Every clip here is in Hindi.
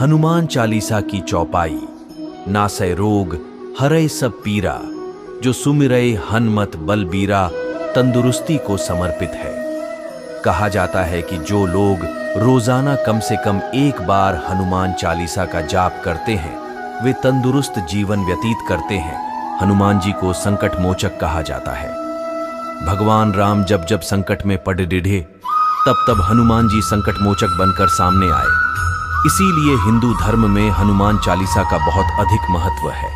हनुमान चालीसा की चौपाई। नासै रोग हरै सब पीरा, जो सुमिरै हनुमत बलबीरा, तंदुरुस्ती को समर्पित है। कहा जाता है कि जो लोग रोजाना कम से कम एक बार हनुमान चालीसा का जाप करते हैं वे तंदुरुस्त जीवन व्यतीत करते हैं। हनुमान जी को संकट मोचक कहा जाता है। भगवान राम जब जब संकट में पड़ डिढ़े तब तब हनुमान जी संकट मोचक बनकर सामने आए। इसीलिए हिंदू धर्म में हनुमान चालीसा का बहुत अधिक महत्व है।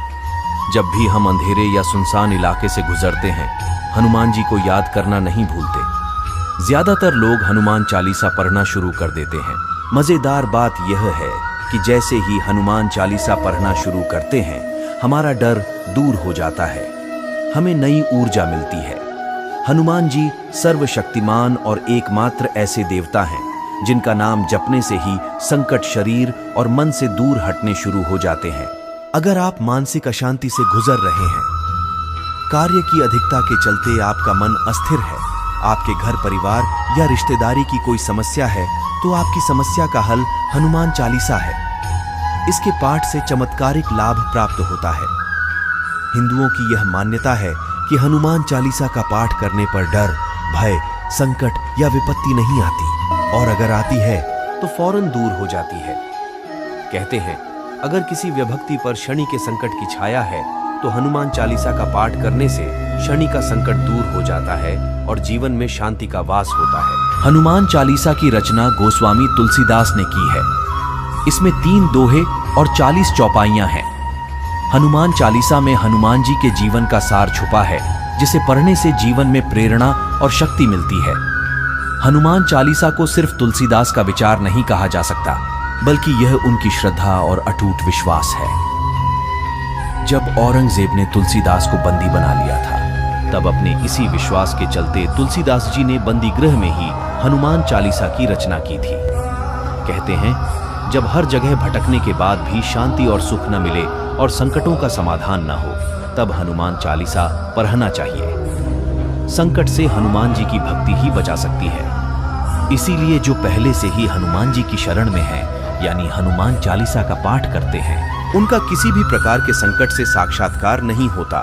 जब भी हम अंधेरे या सुनसान इलाके से गुजरते हैं हनुमान जी को याद करना नहीं भूलते। ज्यादातर लोग हनुमान चालीसा पढ़ना शुरू कर देते हैं। मजेदार बात यह है कि जैसे ही हनुमान चालीसा पढ़ना शुरू करते हैं हमारा डर दूर हो जाता है, हमें नई ऊर्जा मिलती है। हनुमान जी सर्वशक्तिमान और एकमात्र ऐसे देवता हैं जिनका नाम जपने से ही संकट शरीर और मन से दूर हटने शुरू हो जाते हैं। अगर आप मानसिक अशांति से गुजर रहे हैं, कार्य की अधिकता के चलते आपका मन अस्थिर है, आपके घर परिवार या रिश्तेदारी की कोई समस्या है, तो आपकी समस्या का हल हनुमान चालीसा है। इसके पाठ से चमत्कारिक लाभ प्राप्त होता है। हिंदुओं की यह मान्यता है कि हनुमान चालीसा का पाठ करने पर डर, भय, संकट या विपत्ति नहीं आती, और अगर आती है तो फौरन दूर हो जाती है। कहते हैं अगर किसी व्यक्ति पर शनि के संकट की छाया है तो हनुमान चालीसा का पाठ करने से शनि का संकट दूर हो जाता है और जीवन में शांति का वास होता है। हनुमान चालीसा की रचना गोस्वामी तुलसीदास ने की है। इसमें 3 दोहे और 40 चौपाइयां हैं। हनुमान चालीसा में हनुमान जी के जीवन का सार छुपा है, जिसे पढ़ने से जीवन में प्रेरणा और शक्ति मिलती है। हनुमान चालीसा को सिर्फ तुलसीदास का विचार नहीं कहा जा सकता, बल्कि यह उनकी श्रद्धा और अटूट विश्वास है। जब औरंगजेब ने तुलसीदास को बंदी बना लिया था, तब अपने इसी विश्वास के चलते तुलसीदास जी ने बंदी गृह में ही हनुमान चालीसा की रचना की थी। कहते हैं जब हर जगह भटकने के बाद भी शांति और सुख न मिले और संकटों का समाधान न हो, तब हनुमान चालीसा पढ़ना चाहिए। संकट से हनुमान जी की भक्ति ही बचा सकती है। इसीलिए जो पहले से ही हनुमान जी की शरण में है, यानी हनुमान चालीसा का पाठ करते हैं, उनका किसी भी प्रकार के संकट से साक्षात्कार नहीं होता।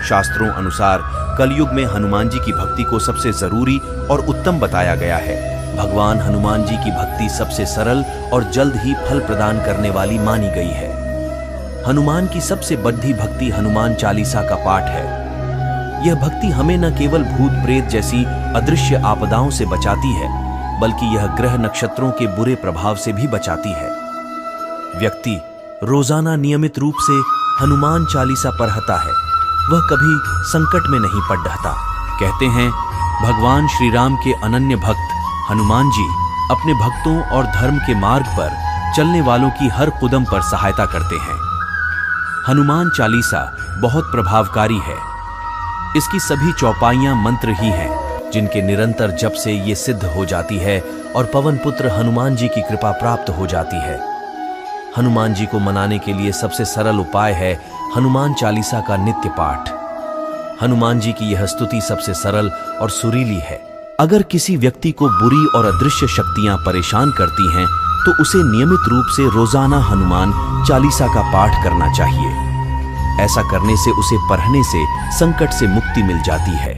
शास्त्रों अनुसार कलयुग में हनुमान जी की भक्ति को सबसे जरूरी और उत्तम बताया गया है। भगवान हनुमान जी की भक्ति सबसे सरल और जल्द ही फल प्रदान करने वाली मानी गई है। हनुमान की सबसे बड़ी भक्ति हनुमान चालीसा का पाठ है। यह भक्ति हमें न केवल भूत प्रेत जैसी अदृश्य आपदाओं से बचाती है, बल्कि यह ग्रह नक्षत्रों के बुरे प्रभाव से भी बचाती है। व्यक्ति रोजाना नियमित रूप से हनुमान चालीसा पढ़ता है, वह कभी संकट में नहीं पड़ रहता। कहते हैं भगवान श्री राम के अनन्य भक्त हनुमान जी अपने भक्तों और धर्म के मार्ग पर चलने वालों की हर कदम पर सहायता करते हैं। हनुमान चालीसा बहुत प्रभावकारी है। इसकी सभी चौपाइयां मंत्र ही हैं, जिनके निरंतर जप से ये सिद्ध हो जाती है और पवन पुत्र हनुमान जी की कृपा प्राप्त हो जाती है। हनुमान जी को मनाने के लिए सबसे सरल उपाय है हनुमान चालीसा का नित्य पाठ। हनुमान जी की यह स्तुति सबसे सरल और सुरीली है। अगर किसी व्यक्ति को बुरी और अदृश्य शक्तियां परेशान करती हैं, तो उसे नियमित रूप से रोजाना हनुमान चालीसा का पाठ करना चाहिए। ऐसा करने से उसे पढ़ने से संकट से मुक्ति मिल जाती है।